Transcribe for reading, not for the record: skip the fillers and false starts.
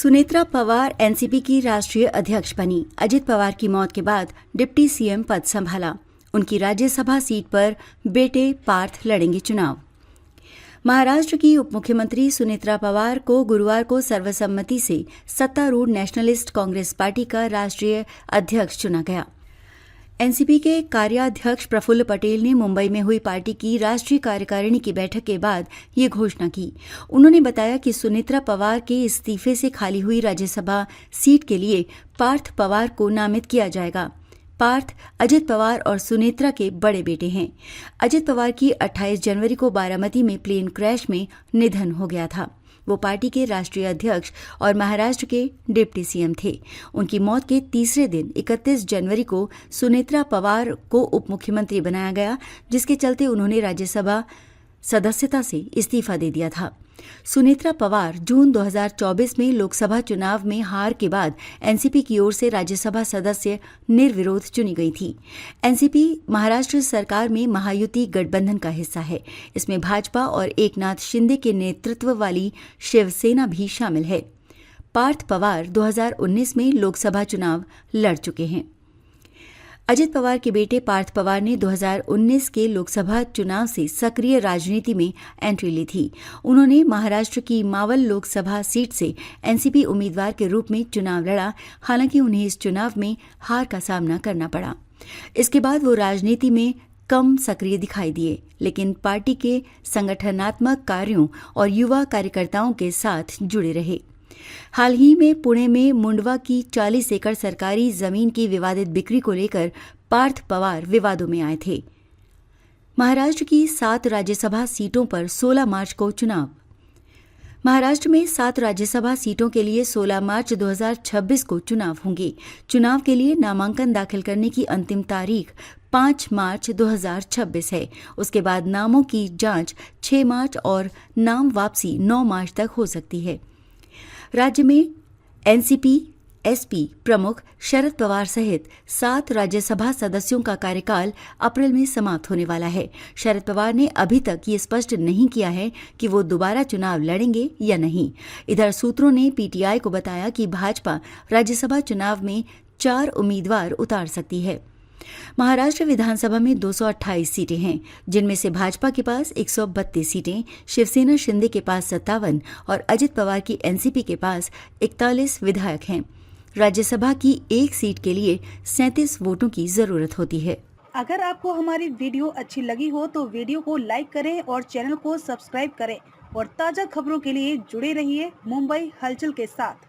Sunetra Pawar NCP की राष्ट्रीय अध्यक्ष बनी। अजित पवार की मौत के बाद डिप्टी सीएम पद संभाला। उनकी राज्यसभा सीट पर बेटे पार्थ लड़ेंगे चुनाव। महाराष्ट्र की उपमुख्यमंत्री सुनेत्रा पवार को गुरुवार को सर्वसम्मति से सत्तारूढ़ नेशनलिस्ट कांग्रेस पार्टी का राष्ट्रीय अध्यक्ष चुना गया। एनसीपी के कार्याध्यक्ष प्रफुल्ल पटेल ने मुंबई में हुई पार्टी की राष्ट्रीय कार्यकारिणी की बैठक के बाद ये घोषणा की। उन्होंने बताया कि सुनेत्रा पवार के इस्तीफे से खाली हुई राज्यसभा सीट के लिए पार्थ पवार को नामित किया जाएगा। पार्थ अजित पवार और सुनेत्रा के बड़े बेटे हैं। अजित पवार की 28 जनवरी को बारामती में प्लेन क्रैश में निधन हो गया था। वो पार्टी के राष्ट्रीय अध्यक्ष और महाराष्ट्र के डिप्टी सीएम थे। उनकी मौत के तीसरे दिन 31 जनवरी को सुनेत्रा पवार को उप मुख्यमंत्री बनाया गया, जिसके चलते उन्होंने राज्यसभा सदस्यता से इस्तीफा दे दिया था। सुनेत्रा पवार जून 2024 में लोकसभा चुनाव में हार के बाद एनसीपी की ओर से राज्यसभा सदस्य निर्विरोध चुनी गई थी। एनसीपी महाराष्ट्र सरकार में महायुति गठबंधन का हिस्सा है। इसमें भाजपा और एकनाथ शिंदे के नेतृत्व वाली शिवसेना भी शामिल है। पार्थ पवार 2019 में लोकसभा चुनाव लड़ चुके हैं। अजित पवार के बेटे पार्थ पवार ने 2019 के लोकसभा चुनाव से सक्रिय राजनीति में एंट्री ली थी। उन्होंने महाराष्ट्र की मावल लोकसभा सीट से एनसीपी उम्मीदवार के रूप में चुनाव लड़ा। हालांकि उन्हें इस चुनाव में हार का सामना करना पड़ा। इसके बाद वो राजनीति में कम सक्रिय दिखाई दिए, लेकिन पार्टी के संगठनात्मक कार्यों और युवा कार्यकर्ताओं के साथ जुड़े रहे। हाल ही में पुणे में मुंडवा की 40 एकड़ सरकारी जमीन की विवादित बिक्री को लेकर पार्थ पवार विवादों में आए थे। महाराष्ट्र की 7 राज्यसभा सीटों पर 16 मार्च को चुनाव। महाराष्ट्र में 7 राज्यसभा सीटों के लिए 16 मार्च 2026 को चुनाव होंगे। चुनाव के लिए नामांकन दाखिल करने की अंतिम तारीख 5 मार्च 2026 है। उसके बाद नामों की जांच 6 मार्च और नाम वापसी 9 मार्च तक हो सकती है। राज्य में एनसीपी एसपी प्रमुख शरद पवार सहित 7 राज्यसभा सदस्यों का कार्यकाल अप्रैल में समाप्त होने वाला है। शरद पवार ने अभी तक ये स्पष्ट नहीं किया है कि वो दोबारा चुनाव लड़ेंगे या नहीं। इधर सूत्रों ने पीटीआई को बताया कि भाजपा राज्यसभा चुनाव में 4 उम्मीदवार उतार सकती है। महाराष्ट्र विधानसभा में 228 सीटें हैं, जिनमें से भाजपा के पास 132 सीटें, शिवसेना शिंदे के पास 57 और अजित पवार की एनसीपी के पास 41 विधायक हैं। राज्यसभा की एक सीट के लिए 37 वोटों की जरूरत होती है। अगर आपको हमारी वीडियो अच्छी लगी हो तो वीडियो को लाइक करें और चैनल को सब्सक्राइब करें और ताज़ा खबरों के लिए जुड़े रहिए मुंबई हलचल के साथ।